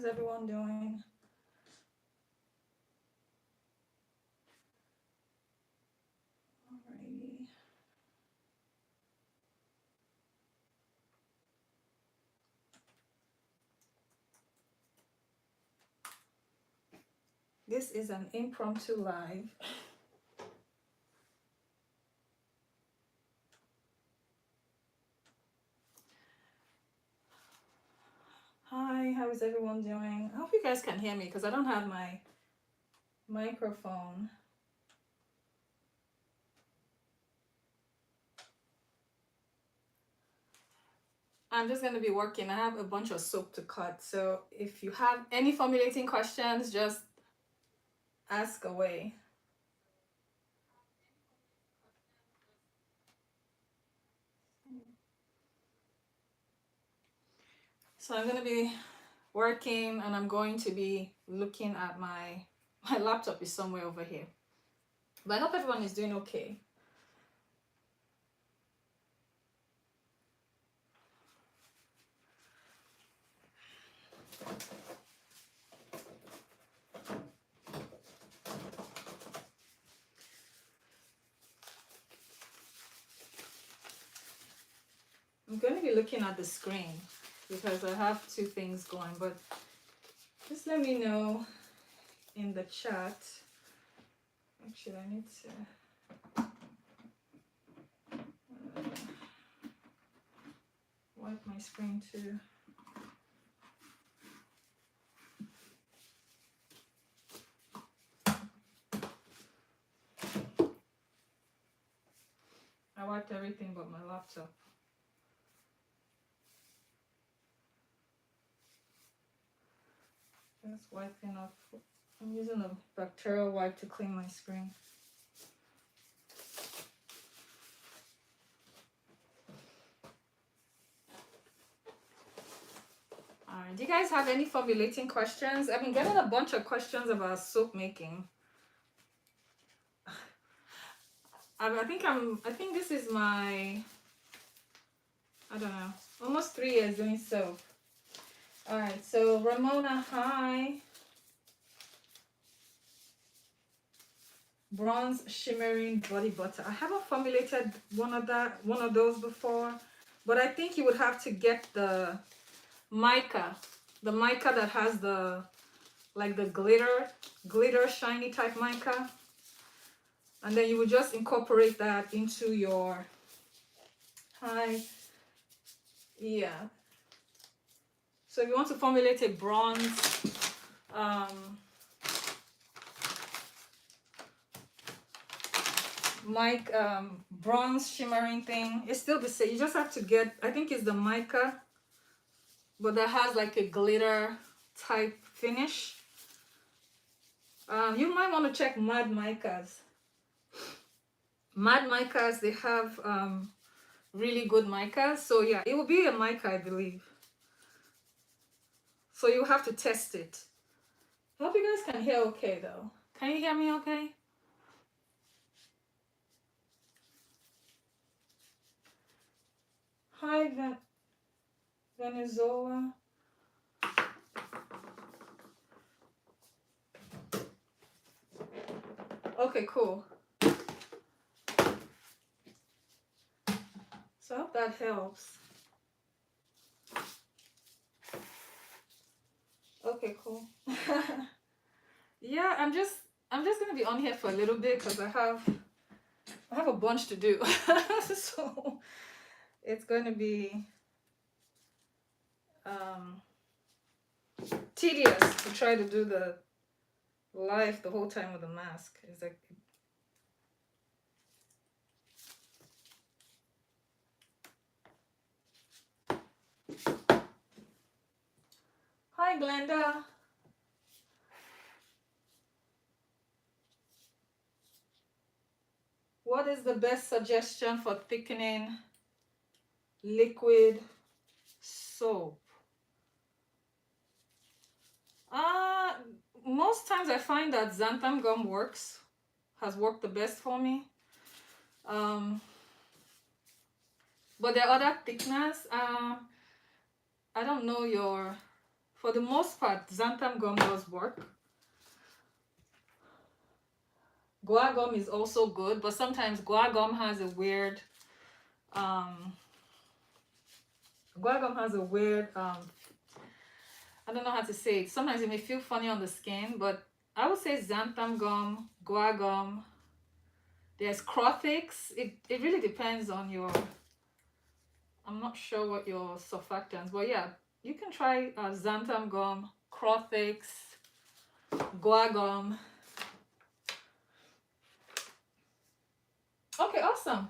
How's everyone doing? Alrighty. This is an impromptu live. Hi, how is everyone doing? I hope you guys can hear me because I don't have my microphone. I'm just going to be working. I have a bunch of soap to cut. So if you have any formulating questions, just ask away. So I'm going to be working and I'm going to be looking at my laptop is somewhere over here. But I hope everyone is doing okay. I'm going to be looking at the screen because I have two things going, but just let me know in the chat. Actually, I need to wipe my screen too. I wiped everything but my laptop. Just wiping off. I'm using a bacterial wipe to clean my screen. Alright, do you guys have any formulating questions? I've been getting a bunch of questions about soap making. I think this is my, I don't know, almost 3 years doing soap. Alright, so Ramona, hi. Bronze shimmering body butter. I haven't formulated one of those before, but I think you would have to get the mica that has the like the glitter shiny type mica, and then you would just incorporate that into your yeah. So if you want to formulate a bronze bronze shimmering thing, it's still the same. You just have to get, I think it's the mica, but that has like a glitter type finish. You might want to check Mad Micas. Mad Micas, they have really good micas. So yeah, it will be a mica, I believe. So you have to test it. I hope you guys can hear okay though. Can you hear me okay? Hi, Venezuela. Okay, cool. So I hope that helps. Okay, cool. Yeah, I'm just gonna be on here for a little bit because I have a bunch to do. So it's going to be tedious to try to do the live the whole time with a mask. It's like, hi Glenda. What is the best suggestion for thickening liquid soap? Most times I find that xanthan gum has worked the best for me. But there are other thickeners. I don't know your For the most part, xanthan gum does work. Guar gum is also good, but sometimes guar gum has a weird guar gum has a weird I don't know how to say it. Sometimes it may feel funny on the skin, but I would say xanthan gum, guar gum. There's Crotix. It really depends on your, I'm not sure what your surfactants, but yeah, you can try xanthan gum, Crotix, guar gum. Okay, awesome.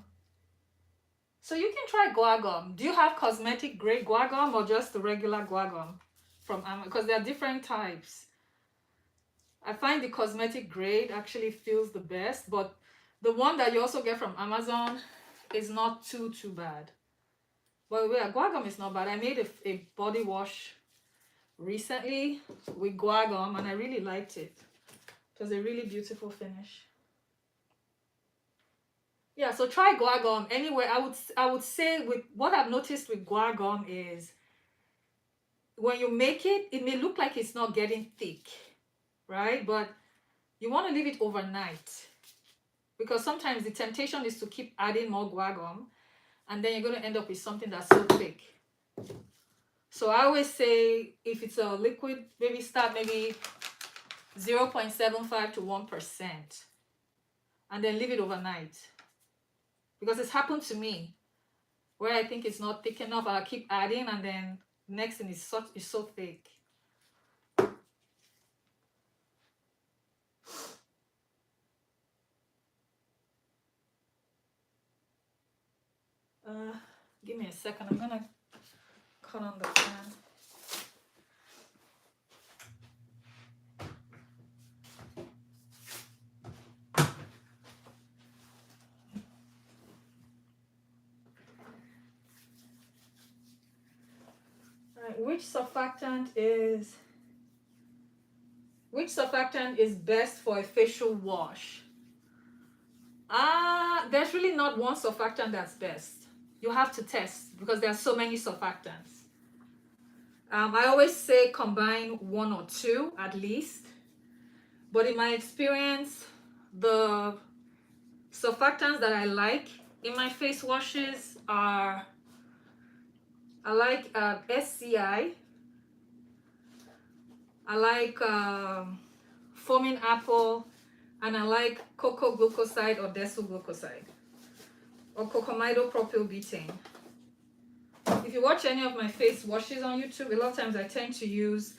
So you can try guar gum. Do you have cosmetic grade guar gum or just the regular guar gum from Amazon? Because there are different types. I find the cosmetic grade actually feels the best, but the one that you also get from Amazon is not too bad. But yeah, guar gum is not bad. I made a body wash recently with guar gum and I really liked it. It was a really beautiful finish. Yeah, so try guar gum. Anyway, I would say with what I've noticed with guar gum is when you make it, it may look like it's not getting thick, right? But you want to leave it overnight because sometimes the temptation is to keep adding more guar gum and then you're going to end up with something that's so thick. So I always say if it's a liquid, maybe start maybe 0.75 to 1% and then leave it overnight. Because it's happened to me where I think it's not thick enough, I'll keep adding and then next thing is so thick. Give me a second, I'm gonna cut on the fan. Alright, which surfactant is best for a facial wash? There's really not one surfactant that's best. You have to test because there are so many surfactants. I always say combine one or two at least. But in my experience, the surfactants that I like in my face washes are, I like SCI. I like foaming apple, and I like cocoa glucoside or desul glucoside or cocamidopropylbutane. If you watch any of my face washes on YouTube, a lot of times I tend to use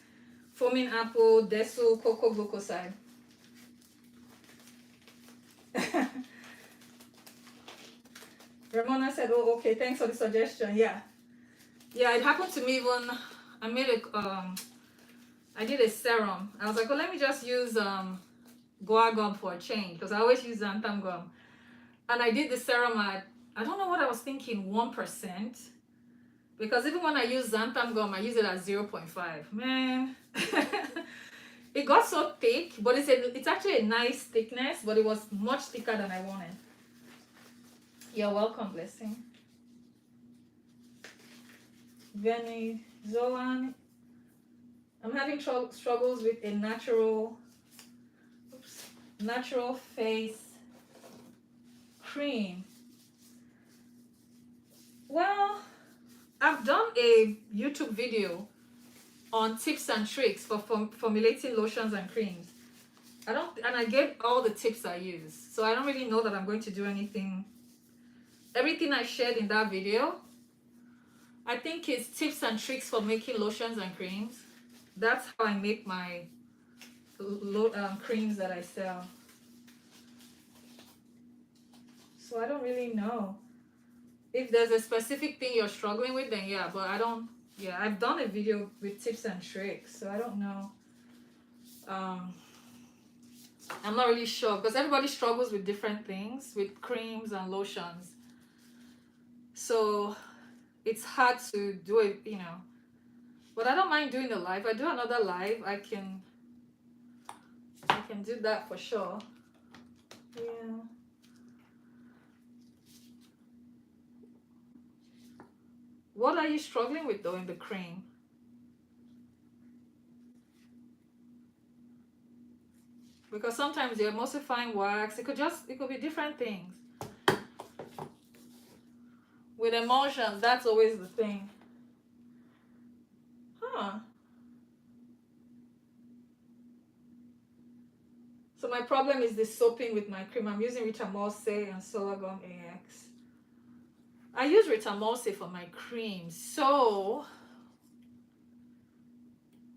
foaming apple, desul, cocoa glucoside. Ramona said, "Oh, okay, thanks for the suggestion." Yeah, it happened to me when I made I did a serum. I was like, "Oh, let me just use guar gum for a change," because I always use xanthan gum. And I did the serum at, I don't know what I was thinking, 1%. Because even when I use xanthan gum, I use it at 0.5. Man, it got so thick, but it's actually a nice thickness, but it was much thicker than I wanted. You're welcome, Blessing. Benny Zolan, I'm having struggles with a natural face cream. Well, I've done a YouTube video on tips and tricks for formulating lotions and creams. I gave all the tips I use. So I don't really know that I'm going to do anything. Everything I shared in that video, I think it's tips and tricks for making lotions and creams. That's how I make my creams that I sell. So I don't really know. If there's a specific thing you're struggling with, then yeah, but I've done a video with tips and tricks, so I don't know. I'm not really sure because everybody struggles with different things with creams and lotions. So it's hard to do it, you know. But I don't mind doing a live. I do another live. I can do that for sure. Yeah. What are you struggling with though in the cream? because sometimes the emulsifying wax, it could be different things. With emulsions, that's always the thing. Huh. So my problem is the soaping with my cream. I'm using Ritamolse and Solagum AX. I use Ritamolse for my cream, so,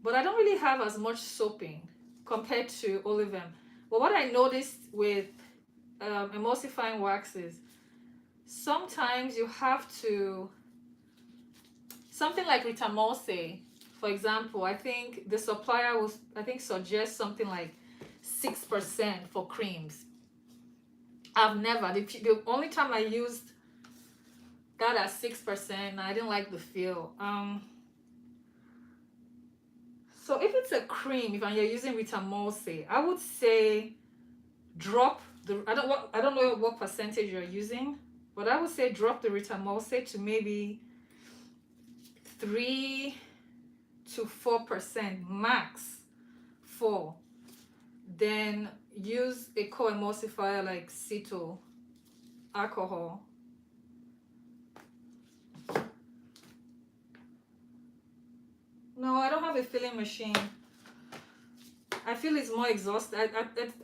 but I don't really have as much soaping compared to Lovin. But what I noticed with emulsifying waxes, sometimes you have to, something like Ritamolse, for example, I think the supplier will, suggest something like 6% for creams. I've never, the only time I used that at 6%, I didn't like the feel. So if it's a cream, if you're using Ritamolse, I would say drop the, I don't know what percentage you're using, but I would say drop the Ritamolse to maybe 3 to 4% max, 4. Then use a co-emulsifier like cetyl alcohol. No, I don't have a filling machine. I feel it's more exhausting.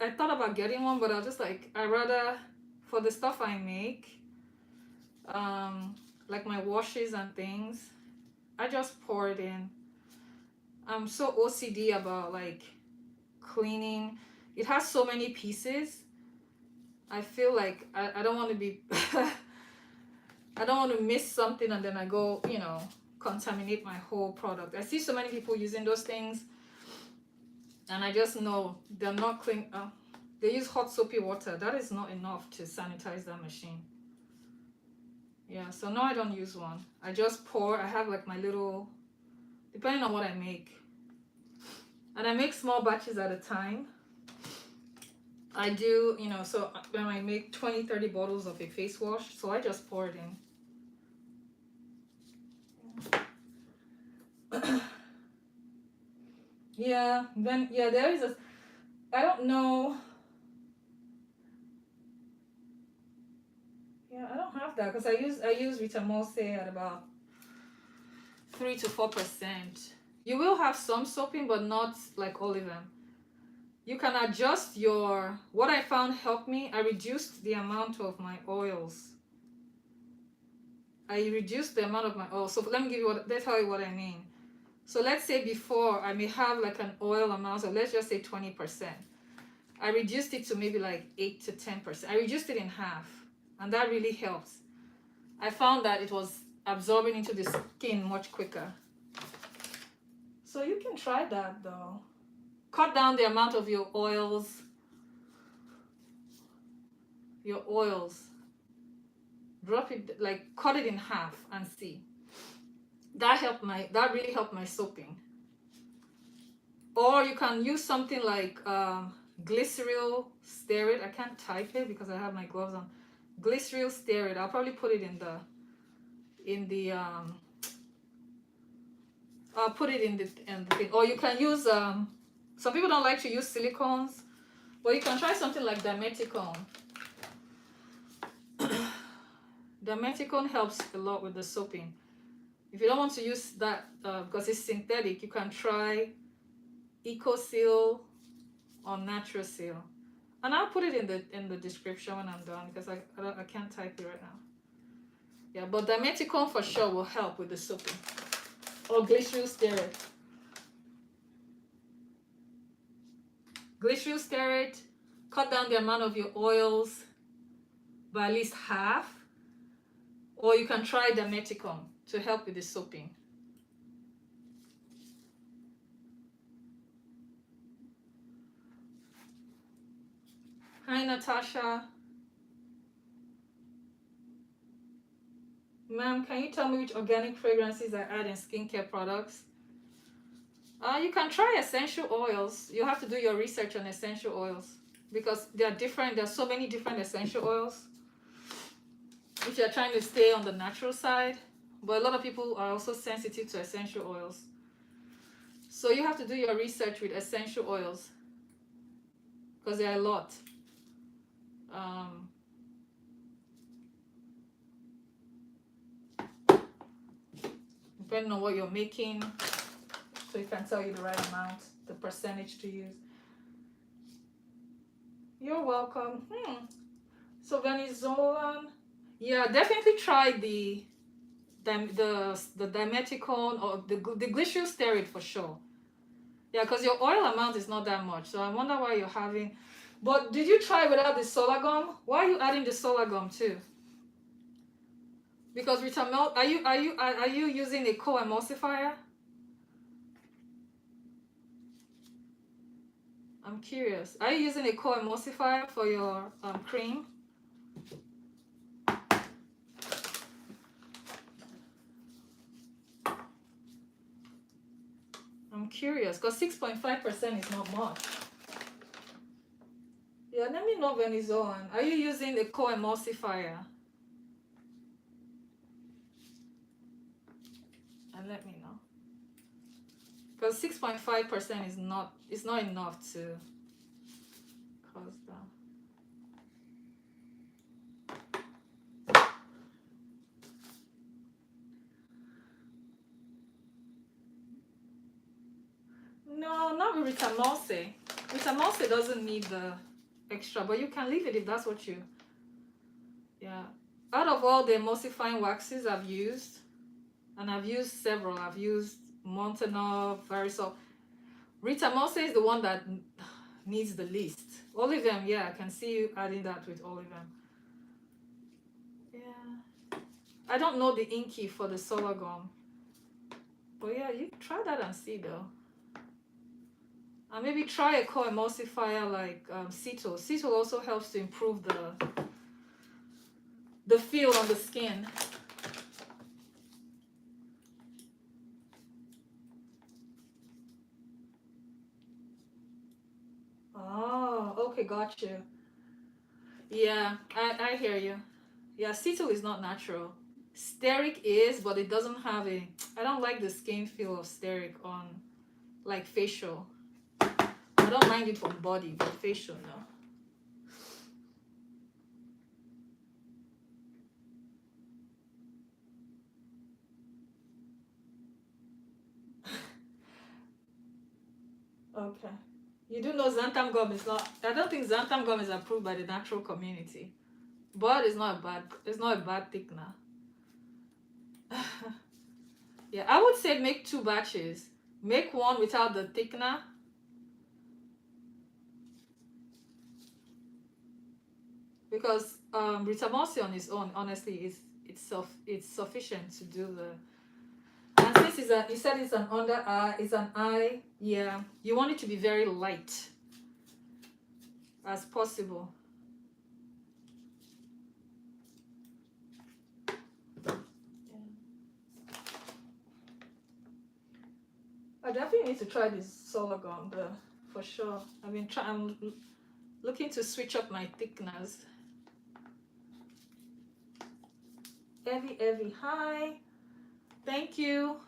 I thought about getting one, but I was just like, I rather, for the stuff I make, like my washes and things, I just pour it in. I'm so OCD about like cleaning. It has so many pieces. I feel like I don't want to be I don't want to miss something and then I go, you know, contaminate my whole product. I see so many people using those things and I just know they're not clean. They use hot soapy water. That is not enough to sanitize that machine. Yeah, so no, I don't use one. I just pour. I have like my little, depending on what I make, and I make small batches at a time. I do, you know, so when I make 20-30 bottles of a face wash, so I just pour it in. Yeah, then yeah, there is a, I don't know. Yeah, I don't have that because I use Ritamolse at about 3 to 4%. You will have some soaping, but not like Lovin. You can adjust your, what I found helped me, I reduced the amount of my oils. I reduced the amount of my oil. So let me give you what, let's tell you what I mean. So let's say before I may have like an oil amount, so let's just say 20%. I reduced it to maybe like 8 to 10%. I reduced it in half, and that really helps. I found that it was absorbing into the skin much quicker. So you can try that though. Cut down the amount of your oils. Your oils. Drop it, like cut it in half and see. That really helped my soaping. Or you can use something like glycerol stearate. I can't type it because I have my gloves on. Glycerol stearate. I'll probably put it I'll put it in the thing. Or you can use some people don't like to use silicones, but you can try something like dimeticone. Dimeticone helps a lot with the soaping. If you don't want to use that because it's synthetic, you can try EcoSeal or NaturalSeal, and I'll put it in the description when I'm done because I can't type it right now. Yeah, but dimeticone for sure will help with the soaping. Or glycerol stearate. Glycerol stearate, cut down the amount of your oils by at least half. Or you can try dimeticone to help with the soaping. Hi, Natasha. Ma'am, can you tell me which organic fragrances I add in skincare products? You can try essential oils. You have to do your research on essential oils because they are different. There are so many different essential oils if you're trying to stay on the natural side. But a lot of people are also sensitive to essential oils. So you have to do your research with essential oils. because there are a lot. Depending on what you're making, so it can tell you the right amount, the percentage to use. You're welcome. So Venezuelan, yeah, definitely try the dimeticone or the glycerol steroid for sure. Yeah, because your oil amount is not that much, so I wonder why you're having. But did you try without the solar gum? Why are you adding the solar gum too? Because Ritamel, are you using a co-emulsifier? I'm curious. Are you using a co-emulsifier for your cream? I'm curious because 6.5% is not much. Yeah, let me know, Venezuelan. Are you using a co-emulsifier? And let me know. Because 6.5% is not enough to cause that. No, not with Ritamolse. Ritamolse doesn't need the extra, but you can leave it if that's what you. Yeah. Out of all the emulsifying waxes I've used, and I've used several, I've used Montanov, Verisol. Ritamolse is the one that needs the least. Olivem, yeah, I can see you adding that with Olivem. Yeah. I don't know the inky for the solar gum. But yeah, you try that and see though. And maybe try a co-emulsifier like Cetyl. Cetyl also helps to improve the feel on the skin. Oh, okay, got you. Yeah, I hear you. Yeah, Cetyl is not natural. Steric is, but it doesn't have a. I don't like the skin feel of steric on, like facial. I don't mind it on body, but facial, no. Okay. You do know xanthan gum is not. I don't think xanthan gum is approved by the natural community, but it's not bad. It's not a bad thickener. Yeah, I would say make 2 batches. Make one without the thickener. Because Ritamolse on its own, honestly, it's sufficient to do the. And since you said it's an under eye, it's an eye. Yeah, you want it to be very light as possible. I definitely need to try this solar gum though, for sure. I'm looking to switch up my thickeners. Evie, hi. Thank you.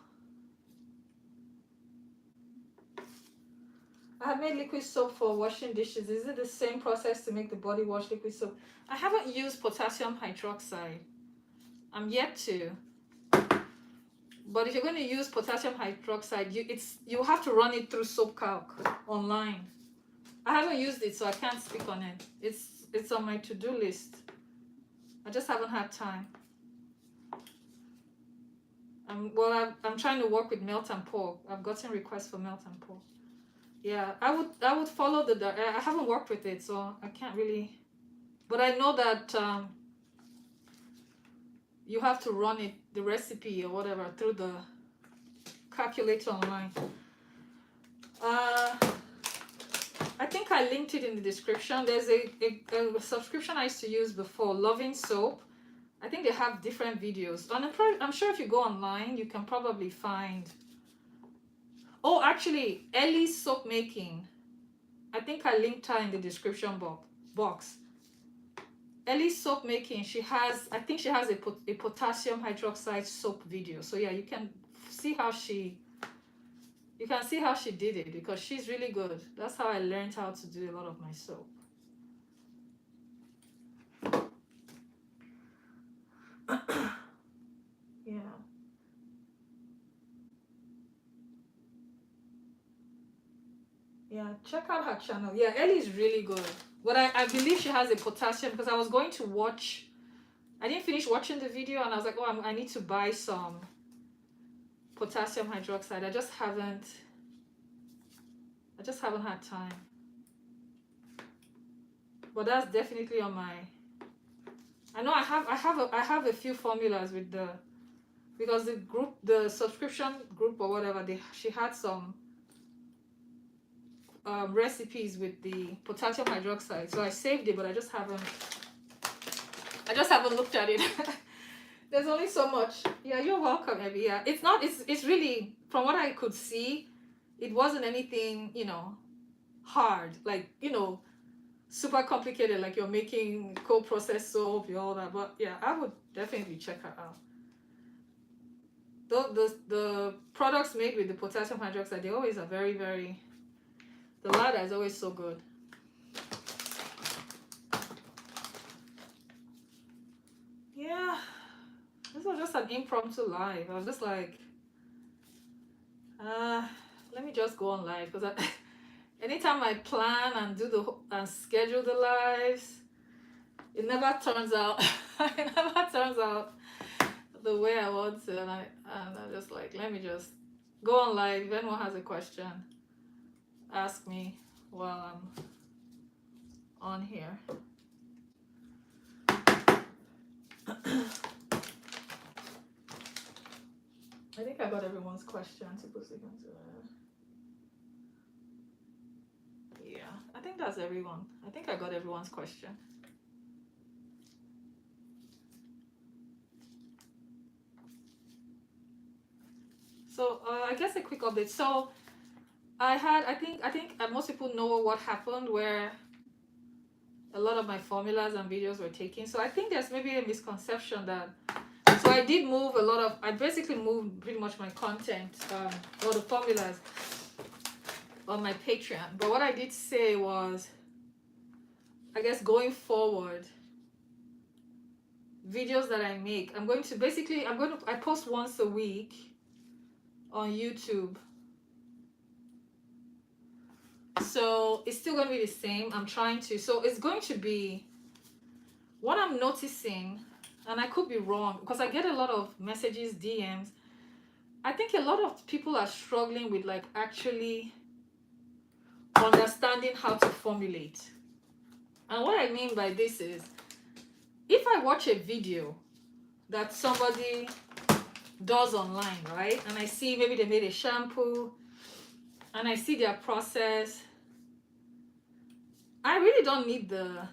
I have made liquid soap for washing dishes. Is it the same process to make the body wash liquid soap? I haven't used potassium hydroxide. I'm yet to. But if you're going to use potassium hydroxide, you have to run it through Soap Calc online. I haven't used it, so I can't speak on it. It's on my to-do list. I just haven't had time. I'm trying to work with melt and pour. I've gotten requests for melt and pour. Yeah, I would follow I haven't worked with it, so I can't really. But I know that you have to run it, the recipe or whatever, through the calculator online. I think I linked it in the description. There's a subscription I used to use before, Lovin soap. I think they have different videos. And I'm sure if you go online, you can probably find. Oh, actually, Elly's soap making. I think I linked her in the description box. Elly's soap making, I think she has a potassium hydroxide soap video. So yeah, you can see how she You can see how she did it because she's really good. That's how I learned how to do a lot of my soap. Yeah. Yeah, check out her channel. Yeah, Elly is really good. But I believe she has a potassium because I was going to watch. I didn't finish watching the video and I was like, oh, I need to buy some potassium hydroxide. I just haven't had time. But that's definitely on my. I know I have a few formulas with the, because the subscription group or whatever, she had some recipes with the potassium hydroxide, so I saved it, but I just haven't looked at it. There's only so much. Yeah, you're welcome, Abby. Yeah, it's really, from what I could see, it wasn't anything, hard, like, super complicated, like you're making co-processed soap, all that. But yeah, I would definitely check her out. The products made with the potassium hydroxide, they always are very, very, the ladder is always so good. Yeah, this was just an impromptu live. I was just like, let me just go on live, because anytime I plan and and schedule the lives, it never turns out the way I want to, and I'm just like, let me just go on live. If anyone has a question, ask me while I'm on here. I think I got everyone's question. Yeah, I think that's everyone. I think I got everyone's question. So I guess a quick update. So I think most people know what happened, where a lot of my formulas and videos were taken. So I think there's maybe a misconception that, so I basically moved pretty much my content, or the formulas, on my Patreon. But what I did say was, I guess going forward, videos that I make, I post once a week on YouTube. So it's still going to be the same. So it's going to be, what I'm noticing, and I could be wrong because I get a lot of messages, DMs. I think a lot of people are struggling with like actually understanding how to formulate. And what I mean by this is, if I watch a video that somebody does online, right, and I see maybe they made a shampoo and I see their process, I really don't need the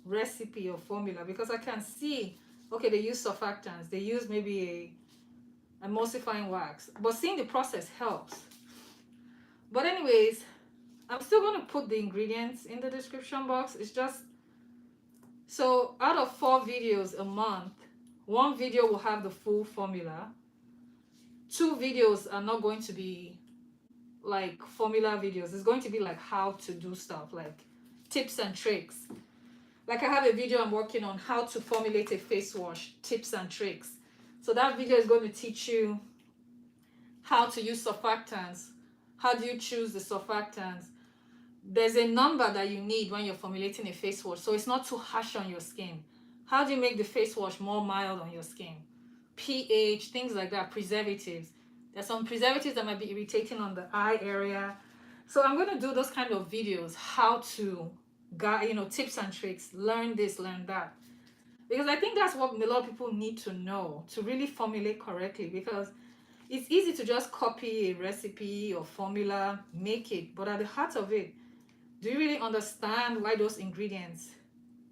recipe or formula, because I can see, okay, they use surfactants, they use maybe a emulsifying wax, but seeing the process helps. But anyways, I'm still going to put the ingredients in the description box. It's just, so out of 4 videos a month, 1 video will have the full formula. 2 videos are not going to be like formula videos. It's going to be like how to do stuff, like tips and tricks. Like I have a video I'm working on, how to formulate a face wash, tips and tricks. So that video is going to teach you how to use surfactants. How do you choose the surfactants? There's a number that you need when you're formulating a face wash, so it's not too harsh on your skin. How do you make the face wash more mild on your skin? pH, things like that, preservatives. There's some preservatives that might be irritating on the eye area. So I'm going to do those kind of videos, how to tips and tricks, learn this, learn that. Because I think that's what a lot of people need to know to really formulate correctly, because it's easy to just copy a recipe or formula, make it, but at the heart of it, do you really understand why those ingredients,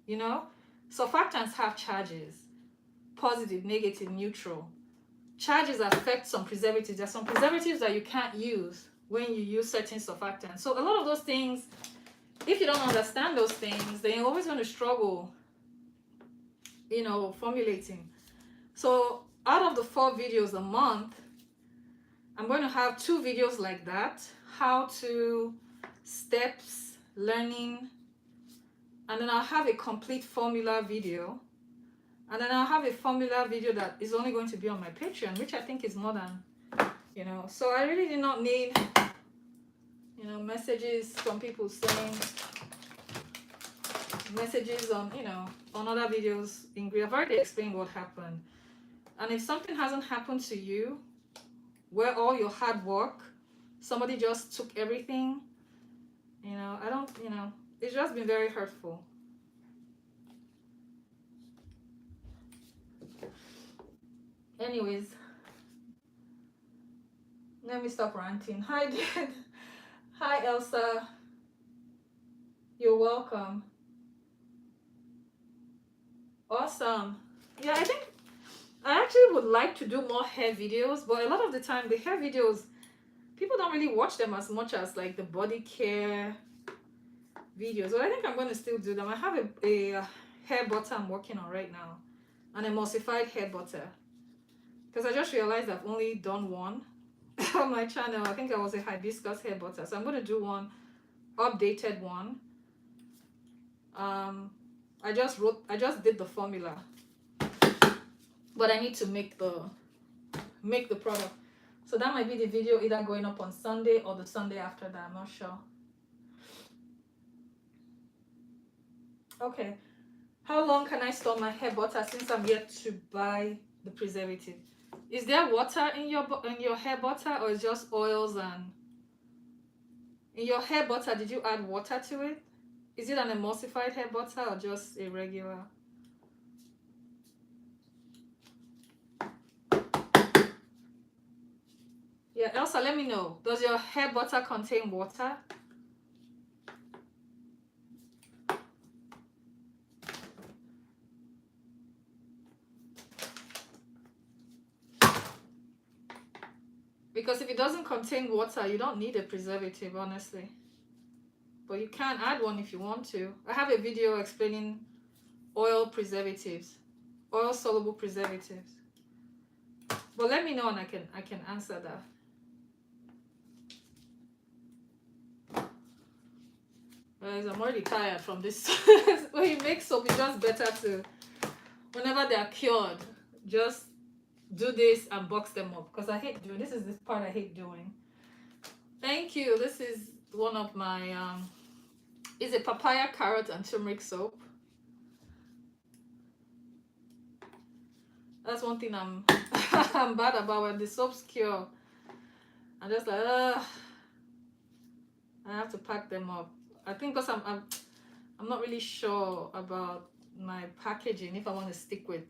surfactants have charges, positive, negative, neutral. Charges affect some preservatives. There's some preservatives that you can't use when you use certain surfactants. So a lot of those things, if you don't understand those things, then you're always going to struggle, formulating. So out of the 4 videos a month, I'm going to have 2 videos like that. How to, steps, learning, and then I'll have a complete formula video. And then I'll have a formula video that is only going to be on my Patreon, which I think is more than, you know. So I really did not need, you know, messages from people saying, messages on, you know, on other videos. I've already explained what happened. And if something hasn't happened to you, where all your hard work, somebody just took everything, you know, I don't, you know, it's just been very hurtful. Anyways, let me stop ranting. Hi, Dad. Hi, Elsa. You're welcome. Awesome. Yeah, I think I actually would like to do more hair videos, but a lot of the time the hair videos, people don't really watch them as much as like the body care videos. But I think I'm going to still do them. I have a hair butter I'm working on right now, an emulsified hair butter, because I just realized I've only done one on my channel. I think I was a hibiscus hair butter, so I'm going to do one updated one. I just did the formula, but I need to make the product. So that might be the video either going up on Sunday or the Sunday after that. I'm not sure. Okay. How long can I store my hair butter since I'm yet to buy the preservative? Is there water in your hair butter, or is just oils? And in your hair butter, did you add water to it? Is it an emulsified hair butter or just a regular? Yeah, Elsa, let me know. Does your hair butter contain water? Because if it doesn't contain water, you don't need a preservative, honestly. But you can add one if you want to. I have a video explaining oil preservatives, oil soluble preservatives. But let me know and I can answer that. Guys, I'm already tired from this. When you make soap, it's just better to, whenever they are cured, just do this and box them up, because I hate doing this. Is this part I hate doing. Thank you. This is one of my is a papaya, carrot, and turmeric soap. That's one thing I'm I'm bad about. When the soaps cure, I'm just like, I have to pack them up. I think because I'm not really sure about my packaging, if I want to stick with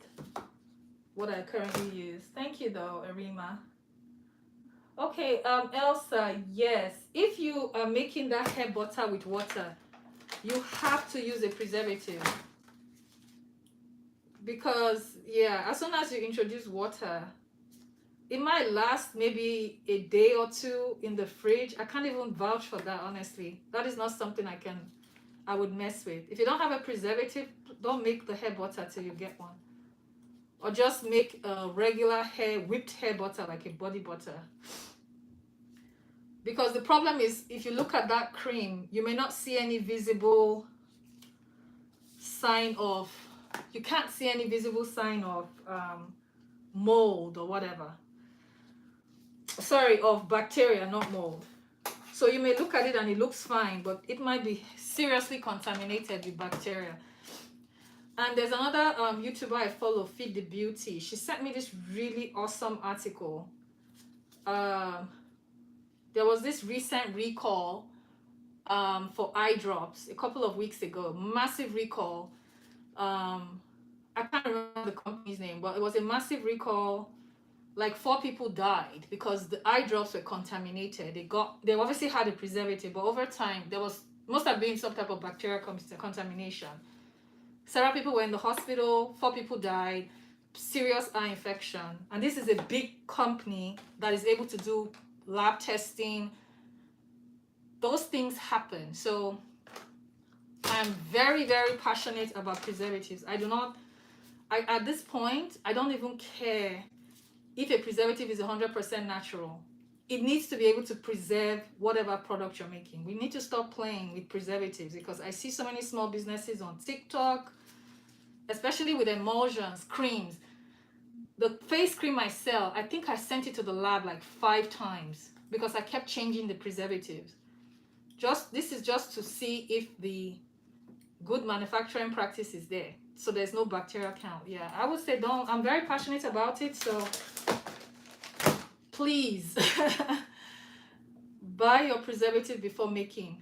what I currently use. Thank you though, Arima. Okay, Elsa, yes. If you are making that hair butter with water, you have to use a preservative. Because, yeah, as soon as you introduce water, it might last maybe a day or 2 in the fridge. I can't even vouch for that, honestly. That is not something I would mess with. If you don't have a preservative, don't make the hair butter till you get one. Or just make a regular whipped hair butter, like a body butter. Because the problem is, if you look at that cream, you may not see any visible sign of, you can't see any visible sign of mold or whatever. Sorry, of bacteria, not mold. So you may look at it and it looks fine, but it might be seriously contaminated with bacteria. And there's another YouTuber I follow, Feed the Beauty. She sent me this really awesome article. There was this recent recall for eye drops a couple of weeks ago. Massive recall. I can't remember the company's name, but it was a massive recall. Like 4 people died because the eye drops were contaminated. They obviously had a preservative, but over time must have been some type of bacterial contamination. Several people were in the hospital. 4 people died. Serious eye infection. And this is a big company that is able to do lab testing. Those things happen. So I'm very, very passionate about preservatives. At this point, I don't even care if a preservative is 100% natural. it needs to be able to preserve whatever product you're making. We need to stop playing with preservatives, because I see so many small businesses on TikTok, especially with emulsions, creams. The face cream I sell, I think I sent it to the lab like 5 times because I kept changing the preservatives. This is just to see if the good manufacturing practice is there, so there's no bacterial count. Yeah, I would say don't. I'm very passionate about it, so please buy your preservative before making.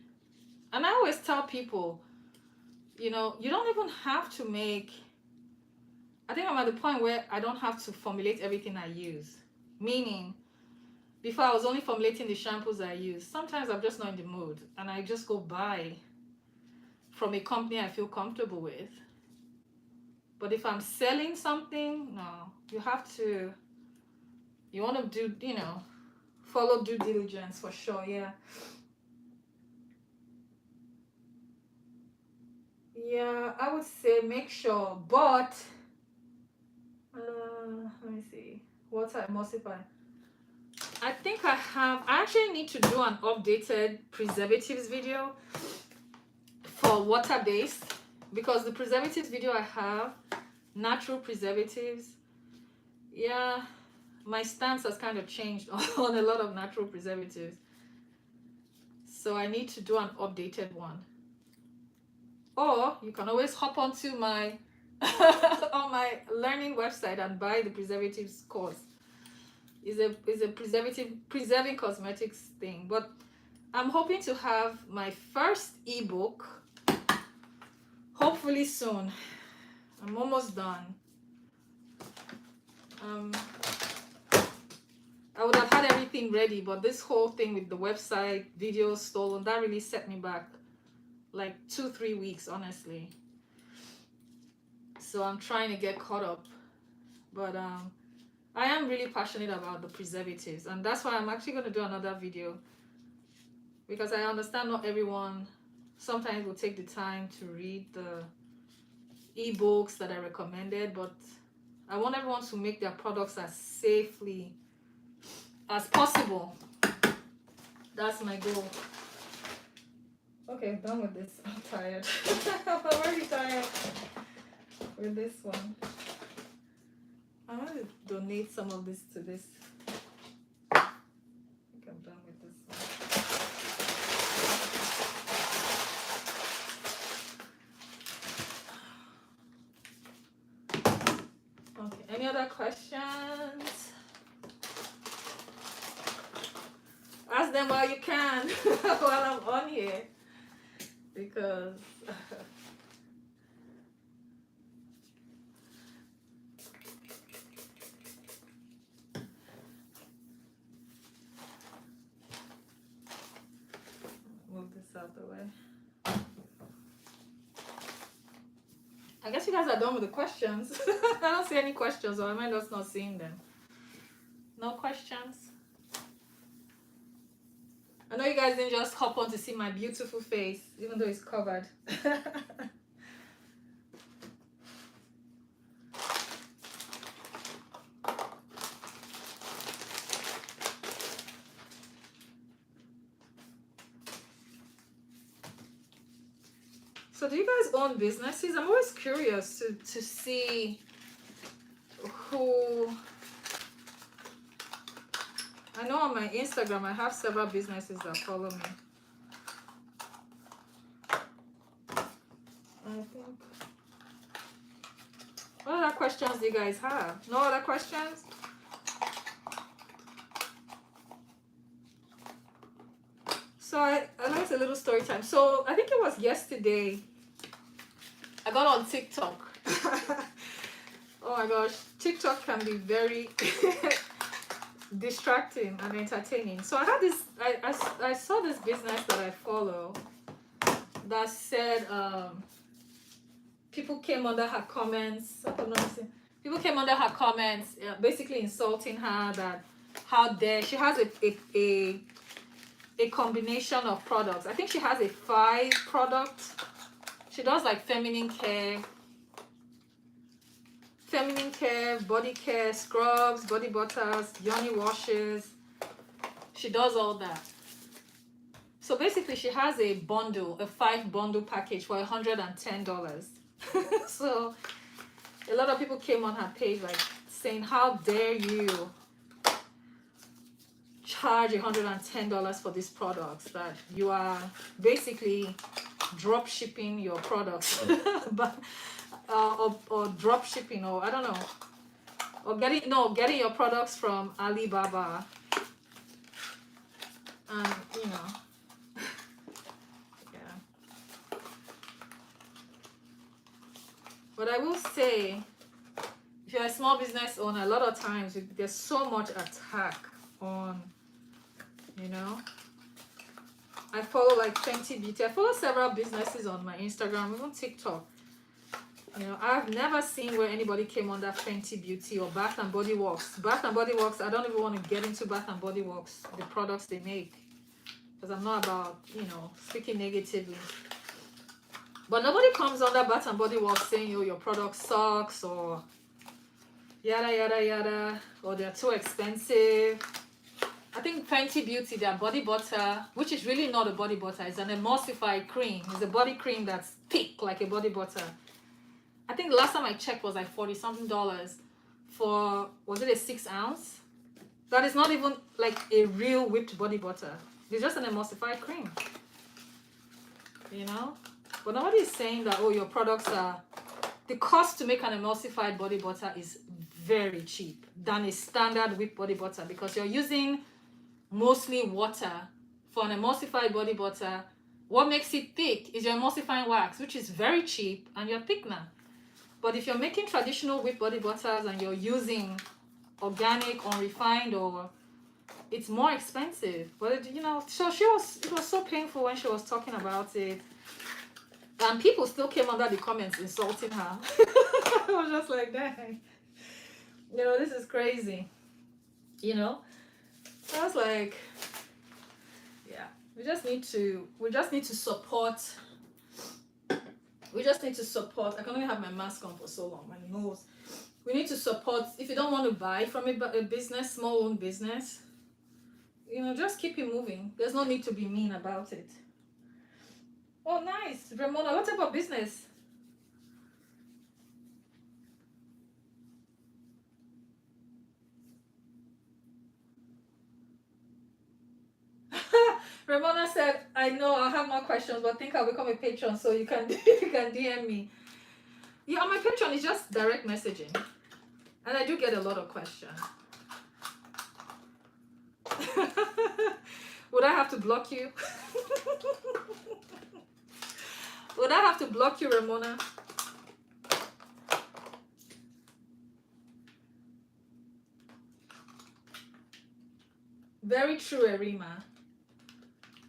And I always tell people, you know, you don't even have to make, I think I'm at the point where I don't have to formulate everything I use. Meaning, before I was only formulating the shampoos I use. Sometimes I'm just not in the mood and I just go buy from a company I feel comfortable with. But if I'm selling something, no, you want to do, you know, follow due diligence for sure. Yeah. Yeah, I would say make sure, but let me see. Water emulsify. I think I actually need to do an updated preservatives video for water-based, because the preservatives video I have, natural preservatives, yeah, my stance has kind of changed on a lot of natural preservatives. So I need to do an updated one. Or you can always hop onto my on my learning website and buy the preservatives course. It's a preserving cosmetics thing. But I'm hoping to have my first ebook hopefully soon. I'm almost done. I would have had everything ready, but this whole thing with the website, videos stolen, that really set me back like 2-3 weeks, honestly. So I'm trying to get caught up. But I am really passionate about the preservatives, and that's why I'm actually going to do another video, because I understand not everyone sometimes will take the time to read the ebooks that I recommended, but I want everyone to make their products as safely as possible. That's my goal. Okay, I'm done with this. I'm tired. I'm already tired with this one. I'm going to donate some of this to this. I think I'm done with this one. Okay, any other questions? Ask them while you can, while I'm on here, because move this out the way. I guess you guys are done with the questions. I don't see any questions, or am I just not seeing them? No questions? I know you guys didn't just hop on to see my beautiful face, even though it's covered. So do you guys own businesses? I'm always curious to see who... I know on my Instagram I have several businesses that follow me. I think... What other questions do you guys have? No other questions? So I like a little story time. So I think it was yesterday I got on TikTok. Oh my gosh, TikTok can be very distracting and entertaining. So I had this, I saw this business that I follow that said people came under her comments. People came under her comments, basically insulting her, that how dare she has a combination of products. I think she has a 5 product. She does like feminine care, body care, scrubs, body butters, yoni washes. She does all that. So basically, she has a bundle, a 5 bundle package for $110. So a lot of people came on her page like saying, how dare you charge $110 for these products, that you are basically drop shipping your products. But or drop shipping, or I don't know, or getting your products from Alibaba. And you know, yeah. But I will say, if you're a small business owner, a lot of times there's so much attack on, you know. I follow like Fenty Beauty. I follow several businesses on my Instagram, even TikTok. You know, I've never seen where anybody came under Fenty Beauty or Bath and Body Works. Bath and Body Works, I don't even want to get into Bath and Body Works, the products they make, because I'm not about, you know, speaking negatively. But nobody comes under Bath and Body Works saying, oh, your product sucks, or yada, yada, yada, or they're too expensive. I think Fenty Beauty, their body butter, which is really not a body butter, it's an emulsified cream. It's a body cream that's thick like a body butter. I think the last time I checked was like $40-something for, was it a 6 ounce? That is not even like a real whipped body butter. It's just an emulsified cream. You know? But nobody is saying that, oh, your products are, the cost to make an emulsified body butter is very cheap than a standard whipped body butter, because you're using mostly water for an emulsified body butter. What makes it thick is your emulsifying wax, which is very cheap, and your thickener. But if you're making traditional whipped body butters and you're using organic, unrefined, or it's more expensive. But it, you know, so it was so painful when she was talking about it. And people still came under the comments insulting her. I was just like, dang. You know, this is crazy. You know? I was like, yeah, we just need to support. We just need to support. I can only have my mask on for so long, my nose. We need to support. If you don't want to buy from a business, small-owned business, you know, just keep it moving. There's no need to be mean about it. Oh, nice. Ramona, what type of business? Ramona said, I know I'll have more questions, but think I'll become a patron so you can DM me. Yeah, on my Patreon it's just direct messaging. And I do get a lot of questions. Would I have to block you? Would I have to block you, Ramona? Very true, Erima.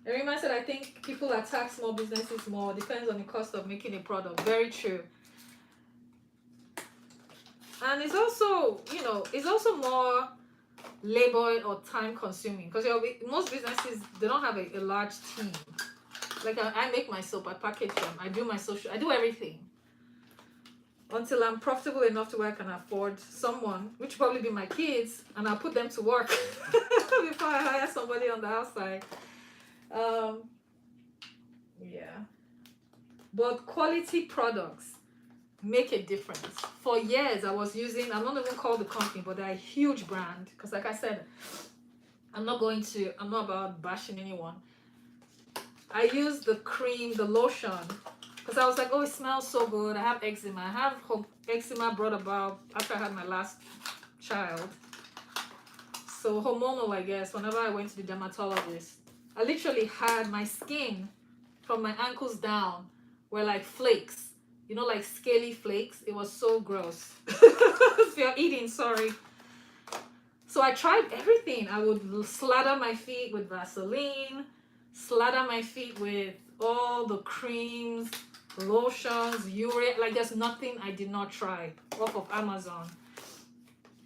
Erima said, I think people attack small businesses more. Depends on the cost of making a product. Very true. And it's also, you know, it's also more labor or time consuming, because most businesses, they don't have a large team. Like I make my soap, I package them, I do my social, I do everything until I'm profitable enough to where I can afford someone, which will probably be my kids, and I'll put them to work before I hire somebody on the outside. Yeah, but quality products make a difference. For years I was using, I'm not even called the company, but they're a huge brand, because like I said, I'm not about bashing anyone. I used the cream, the lotion, because I was like, oh, it smells so good. I have eczema. I have eczema brought about after I had my last child. So hormonal, I guess. Whenever I went to the dermatologist, I literally had my skin from my ankles down were like flakes. You know, like scaly flakes. It was so gross. If you're eating, sorry. So I tried everything. I would slather my feet with Vaseline, slather my feet with all the creams, lotions, urea. Like there's nothing I did not try off of Amazon.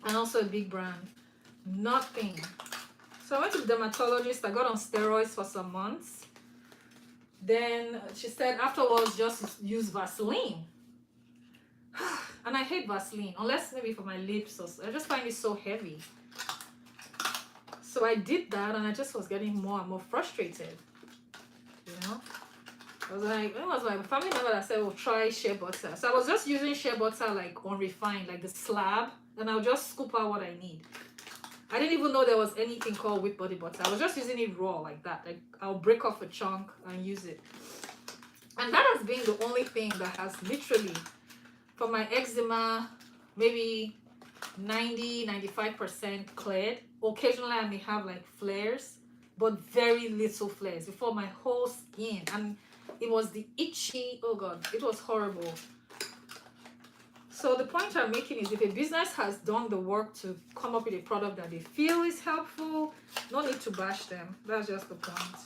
And also a big brand. Nothing. So I went to the dermatologist. I got on steroids for some months. Then she said afterwards just use Vaseline. And I hate Vaseline, unless maybe for my lips. I just find it so heavy. So I did that, and I just was getting more and more frustrated. You know, I was like, it was my family member that said, "Well, try shea butter." So I was just using shea butter like unrefined, like the slab, and I'll just scoop out what I need. I didn't even know there was anything called whipped body butter. I was just using it raw like that. Like I'll break off a chunk and use it. And that has been the only thing that has literally, for my eczema, maybe 90-95% cleared. Occasionally I may have like flares, but very little flares before my whole skin. And it was the itchy, oh god, it was horrible. So the point I'm making is, if a business has done the work to come up with a product that they feel is helpful, no need to bash them. That's just the point.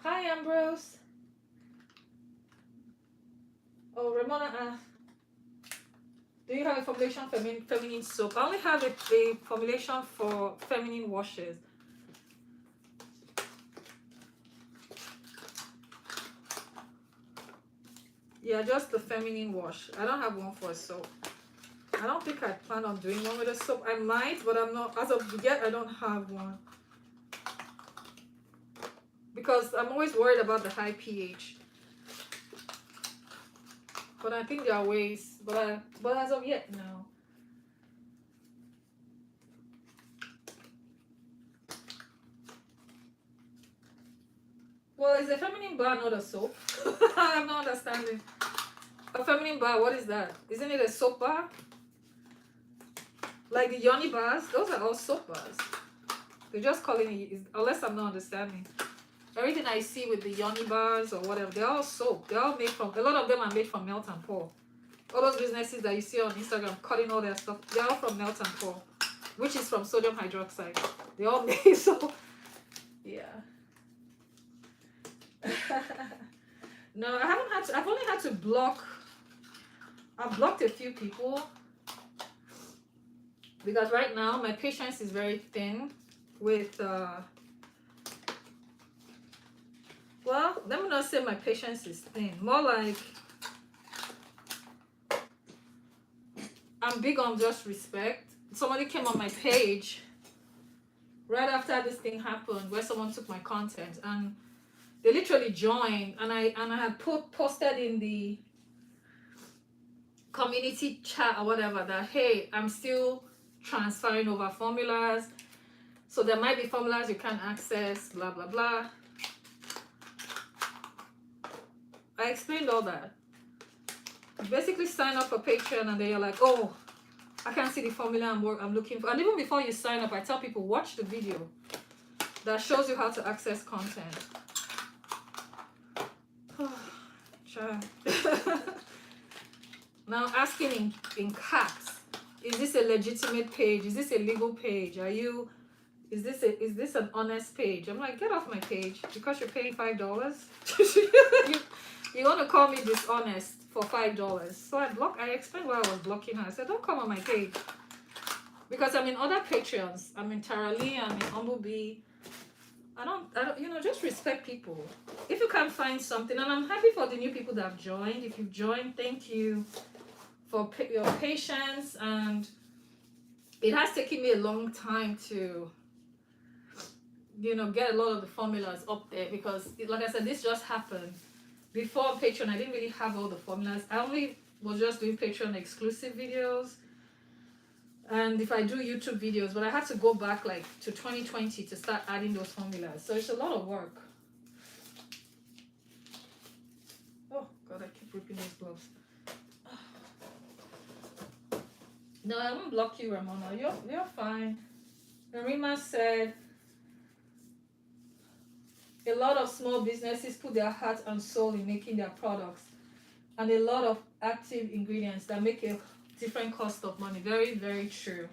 Hi, Ambrose. Oh, Ramona asked, do you have a formulation for feminine soap? I only have a formulation for feminine washes. Yeah, just the feminine wash. I don't have one for soap. I don't think I plan on doing one with a soap. I might, but I'm not. As of yet, I don't have one. Because I'm always worried about the high pH. But I think there are ways. But as of yet, no. Well, is a feminine bar not a soap? I'm not understanding. A feminine bar, what is that? Isn't it a soap bar? Like the yoni bars, those are all soap bars. They're just calling it, unless I'm not understanding. Everything I see with the yoni bars or whatever, they're all soap. They're all made from, a lot of them are made from melt and pour. All those businesses that you see on Instagram cutting all their stuff, they're all from melt and pour, which is from sodium hydroxide. They all made, so yeah. No, I haven't had to, I've only had to block, I've blocked a few people because right now my patience is very thin with well, let me not say my patience is thin, more like I'm big on just respect. Somebody came on my page right after this thing happened where someone took my content, and they literally joined, and I had posted in the community chat or whatever that, hey, I'm still transferring over formulas, so there might be formulas you can't access, blah blah blah. I explained all that. You basically sign up for Patreon and then you're like, oh, I can't see the formula I'm looking for. And even before you sign up, I tell people, watch the video that shows you how to access content. Now asking in caps, is this a legitimate page? Is this a legal page? Is this an honest page? I'm like, get off my page because you're paying $5. you want to call me dishonest for $5. So I explained why I was blocking her. I said, don't come on my page. Because I'm in other Patreons. I'm in Tara Lee, I'm in Humblebee. I don't, just respect people. If you can find something, and I'm happy for the new people that have joined. If you've joined, thank you for your patience. And it has taken me a long time to, get a lot of the formulas up there because, like I said, this just happened. Before Patreon, I didn't really have all the formulas. I only was just doing Patreon exclusive videos. And if I do YouTube videos, but I had to go back like to 2020 to start adding those formulas. So it's a lot of work. Oh God, I keep ripping those gloves. No, I won't block you, Ramona. You're fine. Narima said a lot of small businesses put their heart and soul in making their products, and a lot of active ingredients that make a different cost of money. Very, very true.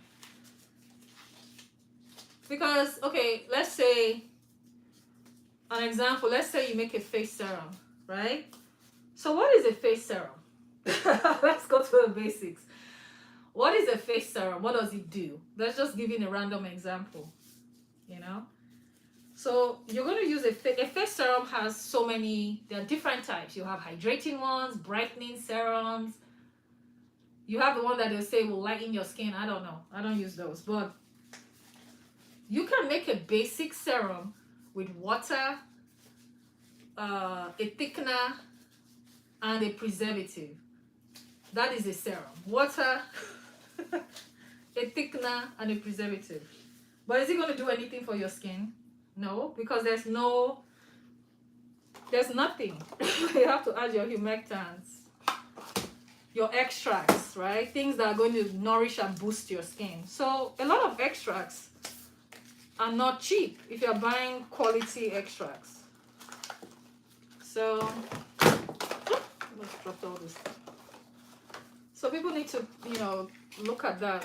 Because, okay, let's say, an example, let's say you make a face serum, right? So what is a face serum? Let's go to the basics. What is a face serum? What does it do? Let's just give you a random example, So you're going to use a face serum has so many, there are different types. You have hydrating ones, brightening serums. You have the one that they'll say will lighten your skin. I don't know. I don't use those. But you can make a basic serum with water, a thickener, and a preservative. That is a serum. Water, a thickener, and a preservative. But is it going to do anything for your skin? No, because there's nothing. You have to add your humectants, your extracts, right? Things that are going to nourish and boost your skin. So a lot of extracts are not cheap if you're buying quality extracts. So let's drop all this stuff. So people need to, look at that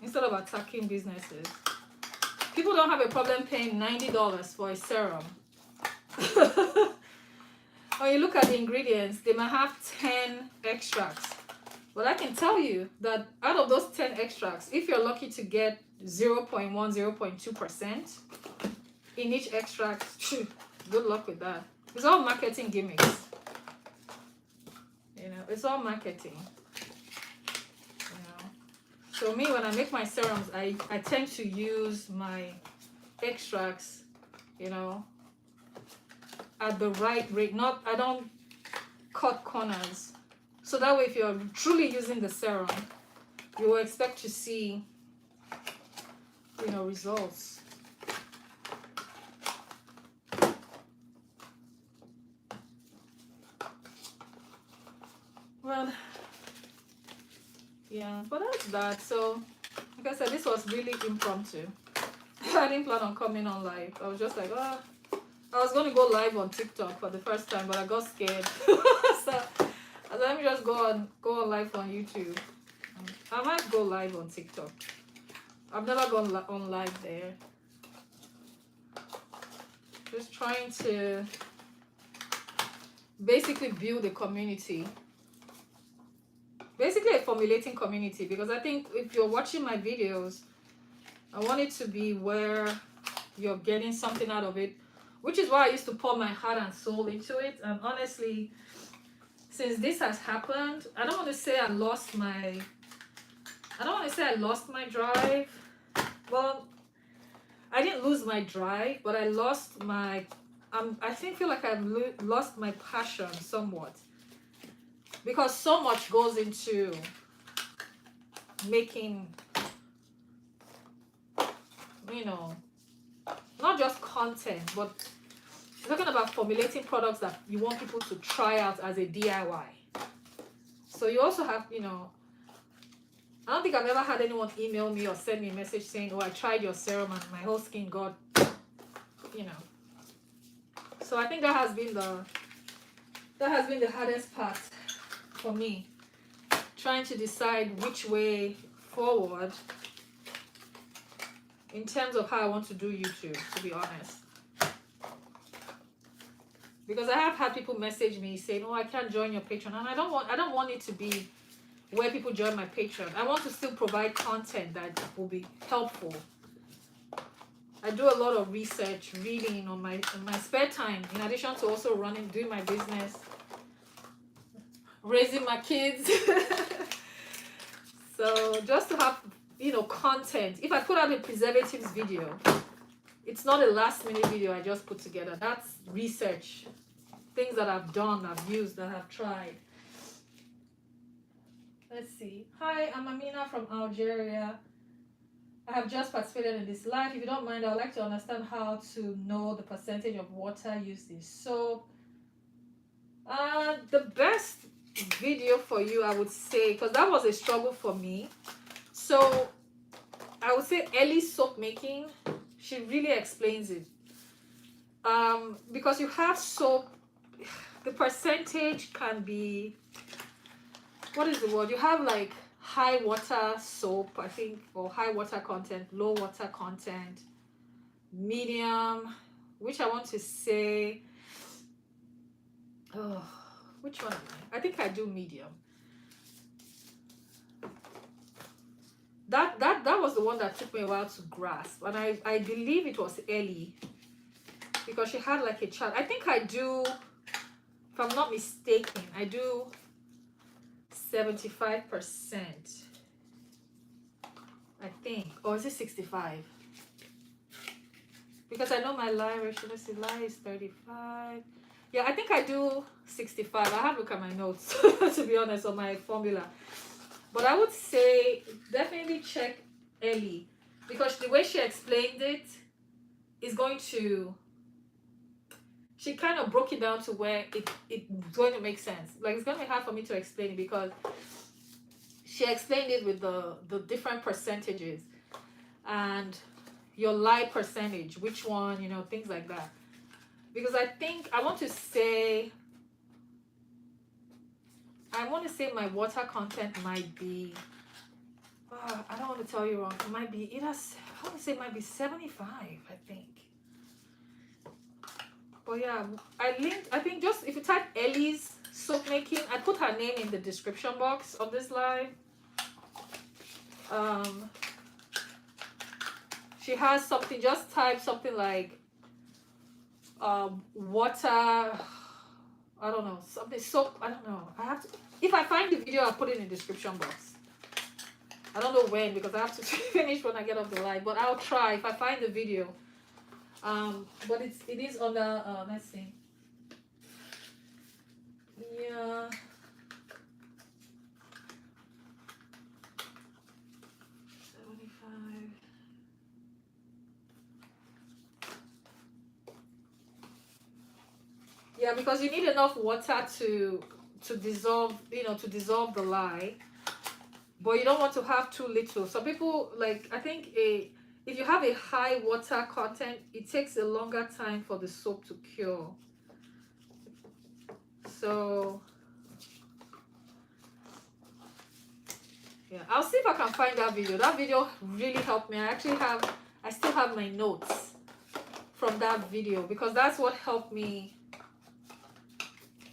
instead of attacking businesses. People don't have a problem paying $90 for a serum. When you look at the ingredients, they might have 10 extracts. But I can tell you that out of those 10 extracts, if you're lucky to get 0.1, 0.2% in each extract, good luck with that. It's all marketing gimmicks. It's all marketing. So me, when I make my serums, I tend to use my extracts, at the right rate. I don't cut corners. So that way, if you're truly using the serum, you will expect to see, results. Well, yeah, but that's that. So, like I said, this was really impromptu. I didn't plan on coming on live. I was just like, I was going to go live on TikTok for the first time, but I got scared. So, let me just go on live on YouTube. I might go live on TikTok. I've never gone on live there. Just trying to basically build a community. Basically a formulating community, because I think if you're watching my videos, I want it to be where you're getting something out of it, which is why I used to pour my heart and soul into it. And honestly, since this has happened, I don't want to say I lost my drive. Well, I didn't lose my drive, but I lost my, I feel like I've lost my passion somewhat. Because so much goes into making, not just content, but talking about formulating products that you want people to try out as a DIY. So you also have, I don't think I've ever had anyone email me or send me a message saying, oh, I tried your serum and my whole skin got, So I think that has been the hardest part for me, trying to decide which way forward in terms of how I want to do YouTube, to be honest. Because I have had people message me saying, oh, I can't join your Patreon, and I don't want it to be where people join my Patreon. I want to still provide content that will be helpful. I do a lot of research, reading in my spare time, in addition to also doing my business, raising my kids. So just to have, content. If I put out a preservatives video, it's not a last minute video I just put together. That's research. Things that I've done, I've used, that I've tried. Let's see. Hi, I'm Amina from Algeria. I have just participated in this live. If you don't mind, I would like to understand how to know the percentage of water used in soap. The best video for you, I would say, because that was a struggle for me. So I would say Elly's soap making. She really explains it. Because you have soap, the percentage can be, what is the word? You have like high water soap, I think, or high water content, low water content, medium, which I want to say, which one am I? I think I do medium. That was the one that took me a while to grasp, and I believe it was Elly, because she had like a chart. I think I do, if I'm not mistaken, I do 75%. I think. Or is it 65? Because I know my lye ratio. Let's see, lye is 35. Yeah, I think I do 65. I have to look at my notes, to be honest, on my formula. But I would say definitely check Elly, because the way she explained it is going to, she kind of broke it down to where it's going to make sense. Like, it's going to be hard for me to explain it because she explained it with the different percentages and your lye percentage, which one, you know, things like that. Because I think I want to say my water content might be, I don't want to tell you wrong, it might be either, I want to say it might be 75, I think. But yeah, I think just if you type Elly's soap making, I put her name in the description box of this live. She has something, just type something like water, I don't know, something soap, I don't know. I have to, if I find the video, I'll put it in the description box. I don't know when, because I have to finish when I get off the live, but I'll try if I find the video. But it is on the let's see. Yeah. Yeah, because you need enough water to dissolve, you know, to dissolve the lye, but you don't want to have too little. Some people, like, I think if you have a high water content, it takes a longer time for the soap to cure. So yeah, I'll see if I can find that video. That video really helped me. I still have my notes from that video, because that's what helped me.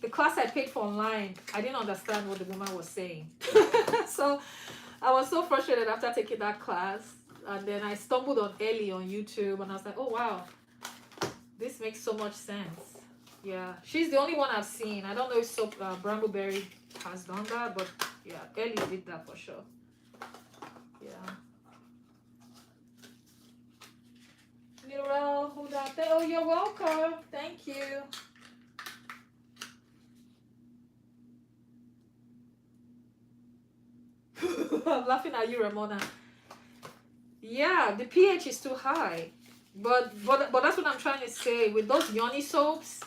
The class I paid for online, I didn't understand what the woman was saying. So I was so frustrated after taking that class. And then I stumbled on Elly on YouTube, and I was like, oh wow, this makes so much sense. Yeah, she's the only one I've seen. I don't know if soap Brambleberry has done that, but yeah, Elly did that for sure. Yeah. Nirel, who that? Oh, you're welcome. Thank you. I'm laughing at you, Ramona. Yeah, the pH is too high. But that's what I'm trying to say. With those yoni soaps,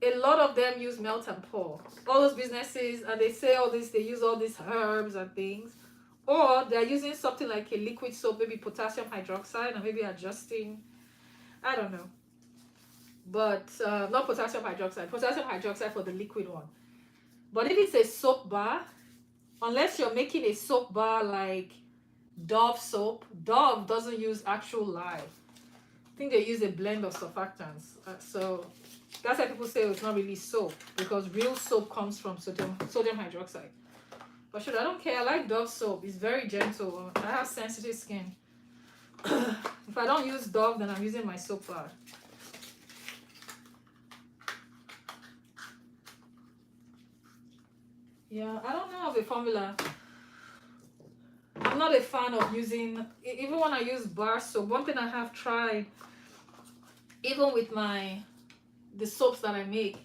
a lot of them use melt and pour. All those businesses, and they say all this, they use all these herbs and things. Or they're using something like a liquid soap, maybe potassium hydroxide, and maybe adjusting. I don't know. But not potassium hydroxide for the liquid one. But if it's a soap bar, unless you're making a soap bar like Dove soap, Dove doesn't use actual lye. I think they use a blend of surfactants. So that's why people say it's not really soap, because real soap comes from sodium hydroxide. But shoot, I don't care. I like Dove soap. It's very gentle. I have sensitive skin. If I don't use Dove, then I'm using my soap bar. Yeah, I don't know of a formula. I'm not a fan of using, even when I use bar soap, one thing I have tried, even with the soaps that I make,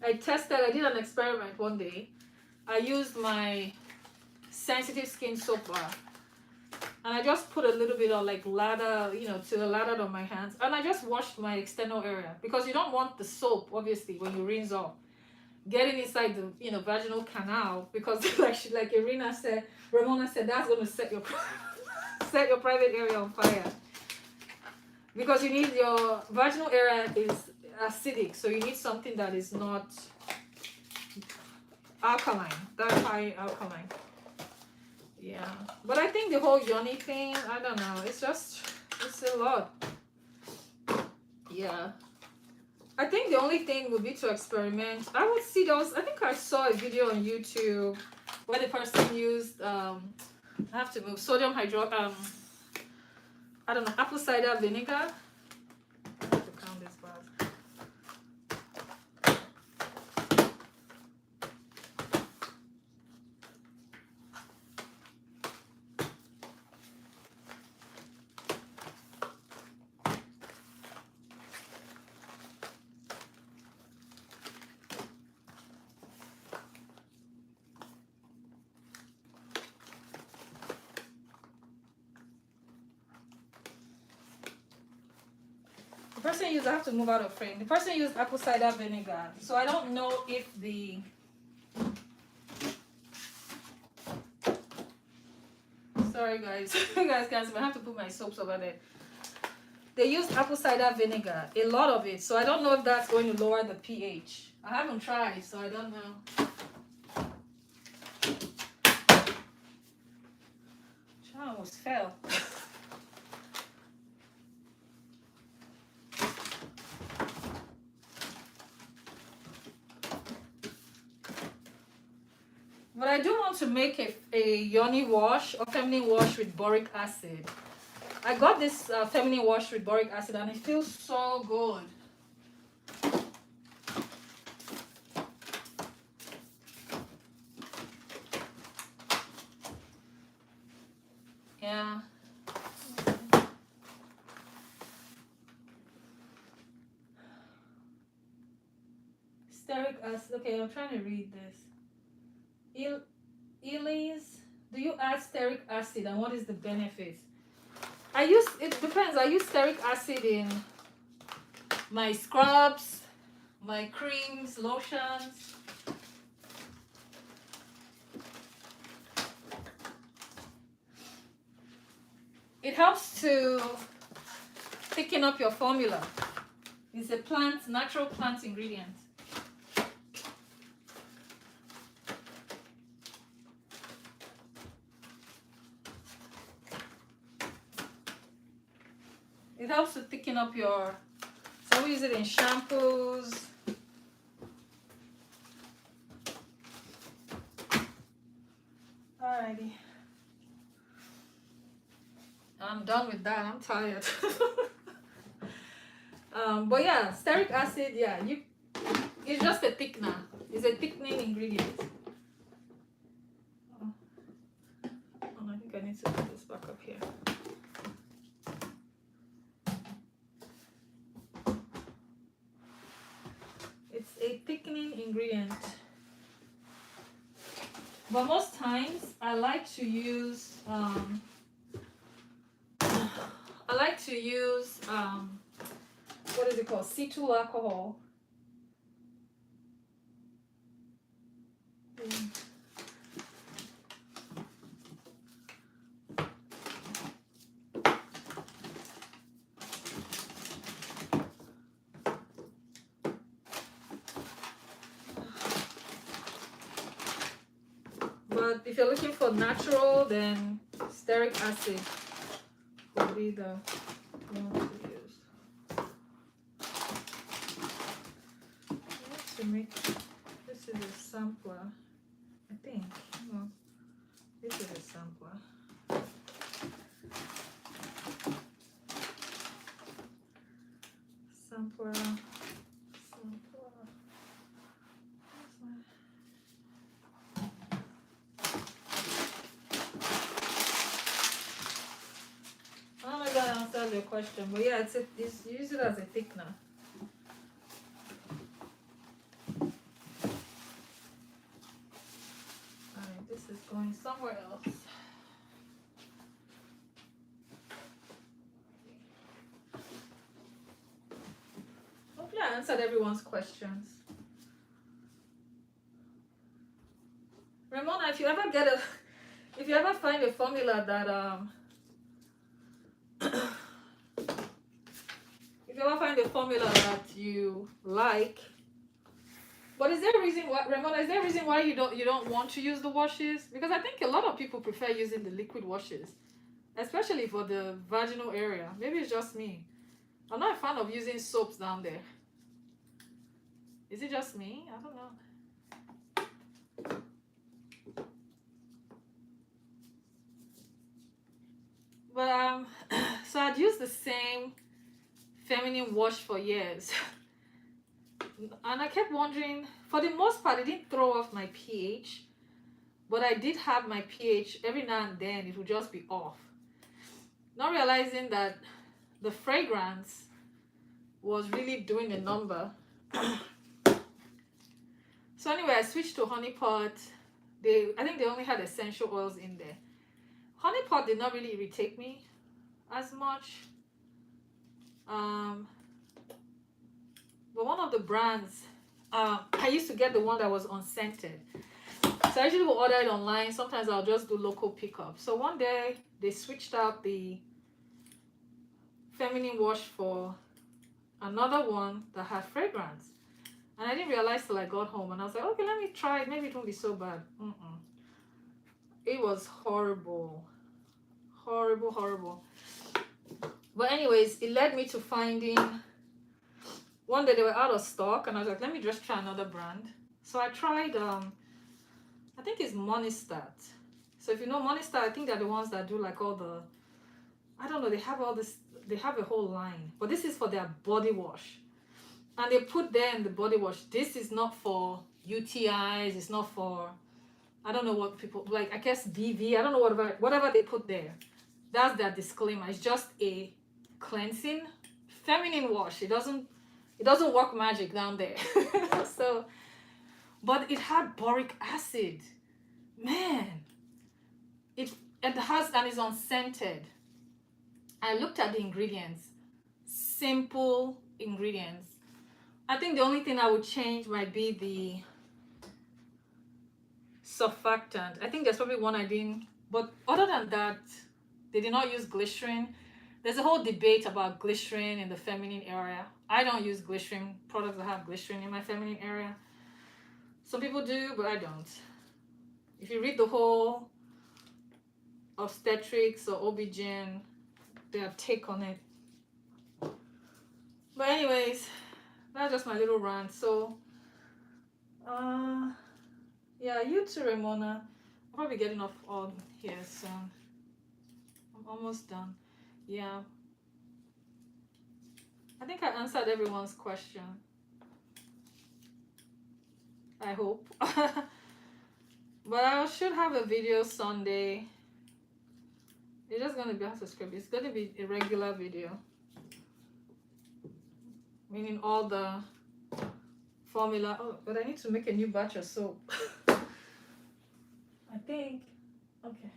I did an experiment one day. I used my sensitive skin soap bar, and I just put a little bit of like lather, you know, to the lather on my hands, and I just washed my external area, because you don't want the soap, obviously, when you rinse off, getting inside the, you know, vaginal canal, because like Ramona said, that's going to set your private area on fire, because you need, your vaginal area is acidic, so you need something that is not alkaline, that high alkaline. Yeah, but I think the whole yoni thing, I don't know, it's a lot. Yeah, I think the only thing would be to experiment. I would see those. I think I saw a video on YouTube where the person used I have to move sodium hydro I don't know, apple cider vinegar. I have to count this bag. person used, I have to move out of frame. The person used apple cider vinegar. So I don't know if the, sorry guys, you guys can't see, I have to put my soaps over there. They used apple cider vinegar, a lot of it. So I don't know if that's going to lower the pH. I haven't tried, so I don't know. I almost fell. But I do want to make a yoni wash or feminine wash with boric acid. I got this feminine wash with boric acid and it feels so good. Yeah. Stearic acid. Okay, I'm trying to read this. Elly's, do you add stearic acid and what is the benefit? It depends. I use stearic acid in my scrubs, my creams, lotions. It helps to thicken up your formula. It's a natural plant ingredient. It helps to thicken up your, so we use it in shampoos. Alrighty. I'm done with that. I'm tired. But yeah, stearic acid, yeah, it's just a thickener. It's a thickening ingredient. Oh, I think I need to put this back up here. It's a thickening ingredient. But most times I like to use what is it called? Cetyl alcohol. But if you're looking for natural, then stearic acid would be the one to use. Let's make, this is a sampler, I think. No, this is a sampler. Sampler. Oh my god, I answered your question, but yeah, it's use it as a thickener. Alright, this is going somewhere else. Hopefully I answered everyone's questions. Ramona, if you ever find a formula that if you ever find a formula that you like, but is there a reason why, Ramona, is there a reason why you don't want to use the washes? Because I think a lot of people prefer using the liquid washes, especially for the vaginal area. Maybe it's just me. I'm not a fan of using soaps down there. Is it just me? I don't know. But so I'd used the same feminine wash for years. And I kept wondering, for the most part, it didn't throw off my pH, but I did have my pH every now and then, it would just be off. Not realizing that the fragrance was really doing a number. So anyway, I switched to honey pot. I think they only had essential oils in there. Honey pot did not really irritate me as much. But one of the brands, I used to get the one that was unscented. So I usually will order it online. Sometimes I'll just do local pickup. So one day they switched out the feminine wash for another one that had fragrance. And I didn't realize till I got home. And I was like, okay, let me try it. Maybe it won't be so bad. It was horrible. Horrible, horrible. But anyways, it led me to finding, one day they were out of stock. And I was like, let me just try another brand. So I tried, I think it's Monistat. So if you know Monistat, I think they're the ones that do like all the, I don't know, they have all this, they have a whole line. But this is for their body wash. And they put there in the body wash, this is not for UTIs, it's not for, I don't know what people, like I guess BV, I don't know whatever they put there. That's their disclaimer. It's just a cleansing feminine wash. It doesn't work magic down there. So, but it had boric acid. Man, it has, and is unscented. I looked at the ingredients, simple ingredients. I think the only thing I would change might be the surfactant. I think there's probably one I didn't, but other than that, they did not use glycerin. There's a whole debate about glycerin in the feminine area. I don't use glycerin, products that have glycerin in my feminine area. Some people do, but I don't. If you read the whole obstetrics or OB-GYN, their take on it. But anyways, that's just my little rant. So, yeah, you too, Ramona. I'll probably getting off on here soon. I'm almost done. Yeah. I think I answered everyone's question. I hope. But I should have a video Sunday. It's just going to be, I have to script. It's going to be a regular video. Meaning all the formula. Oh, but I need to make a new batch of soap. I think. Okay.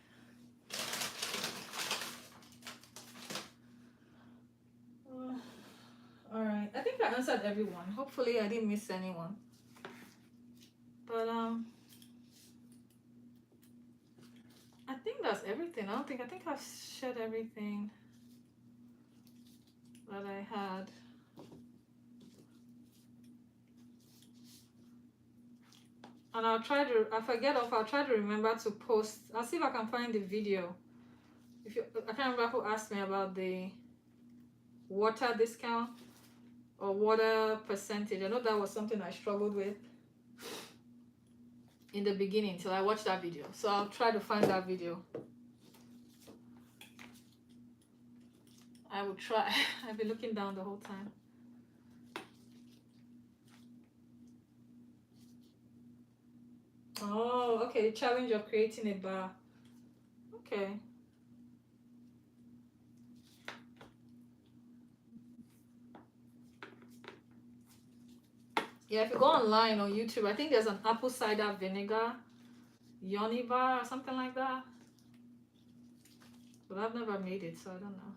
All right. I think I answered everyone. Hopefully I didn't miss anyone. But I think that's everything. I think I've shared everything that I had. And I'll try to, I'll try to remember to post. I'll see if I can find the video. I can't remember who asked me about the water discount or water percentage. I know that was something I struggled with in the beginning till I watched that video. So I'll try to find that video. I will try. I've been looking down the whole time. Oh, okay. The challenge of creating a bar. Okay. Yeah, if you go online on YouTube, I think there's an apple cider vinegar yoni bar or something like that. But I've never made it, so I don't know.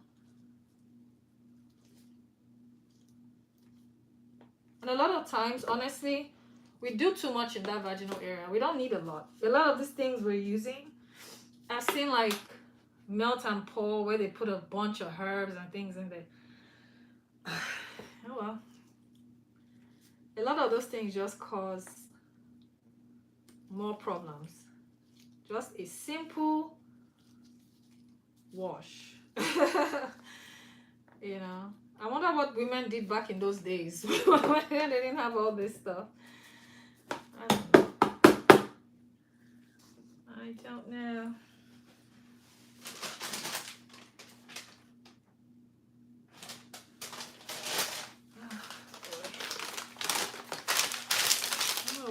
And a lot of times, honestly, we do too much in that vaginal area. We don't need a lot. A lot of these things we're using, I've seen like melt and pour where they put a bunch of herbs and things in there. Oh well. A lot of those things just cause more problems. Just a simple wash. You know, I wonder what women did back in those days when they didn't have all this stuff. I don't know.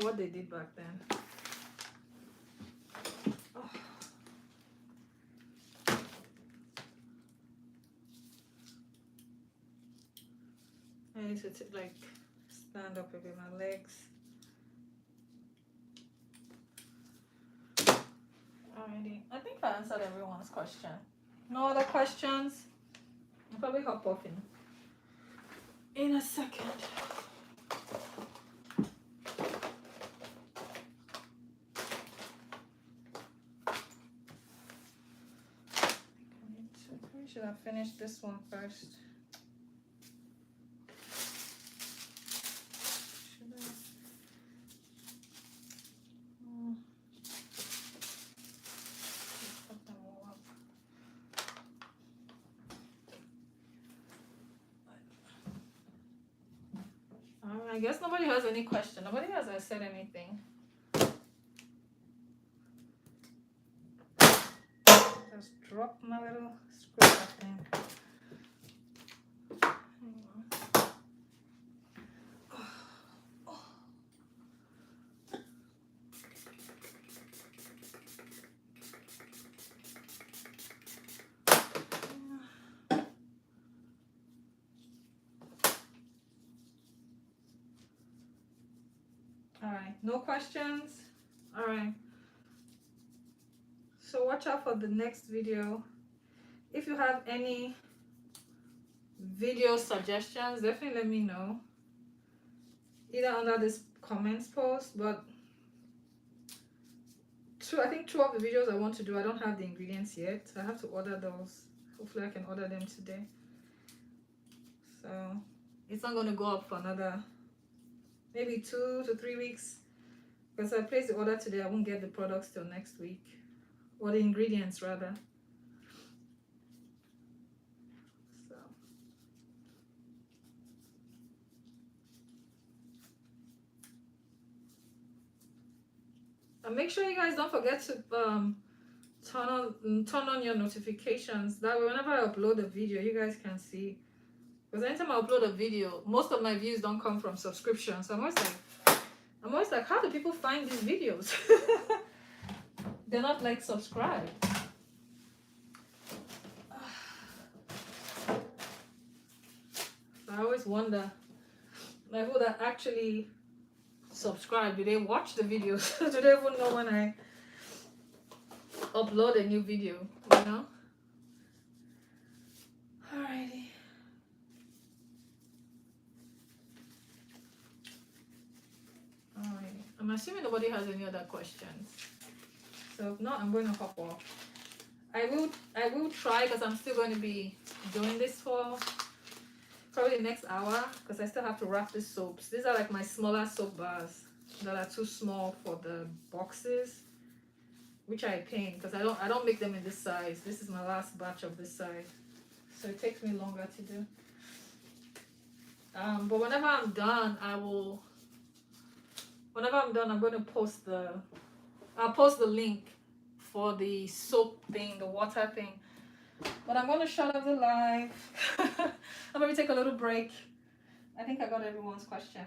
What they did back then. Oh. I need to like stand up a bit, my legs. Alrighty, I think I answered everyone's question. No other questions? I'll probably hop off in a second. should have finished this one first. Should I? Put them all up. I guess nobody has any question. Nobody has said anything. Just drop my little scraper thing. All right, no questions. All right, so watch out for the next video. If you have any video suggestions, definitely let me know, either under this comments post. But I think two of the videos I want to do, I don't have the ingredients yet. I have to order those. Hopefully I can order them today, so it's not going to go up for another maybe 2 to 3 weeks, because I placed the order today. I won't get the products till next week, or the ingredients rather. So and make sure you guys don't forget to turn on your notifications. That way whenever I upload a video, you guys can see. Because anytime I upload a video, most of my views don't come from subscriptions. So I'm always like, how do people find these videos? They're not like subscribed. I always wonder, like, who that actually subscribe, do they watch the videos? Do they even know when I upload a new video, you know? Alrighty. Alrighty. I'm assuming nobody has any other questions. So if not, I'm going to hop off. I will try, because I'm still going to be doing this for probably the next hour, because I still have to wrap the soaps. These are like my smaller soap bars that are too small for the boxes, which I paint because I don't make them in this size. This is my last batch of this size, so it takes me longer to do. But whenever I'm done, I'm going to post I'll post the link for the soap thing, the water thing. But I'm going to shut off the live. I'm going to take a little break. I think I got everyone's question.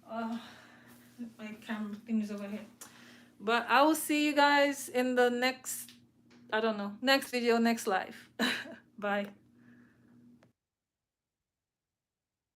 My camera thing is over here. But I will see you guys in the next, next video, next live. Bye.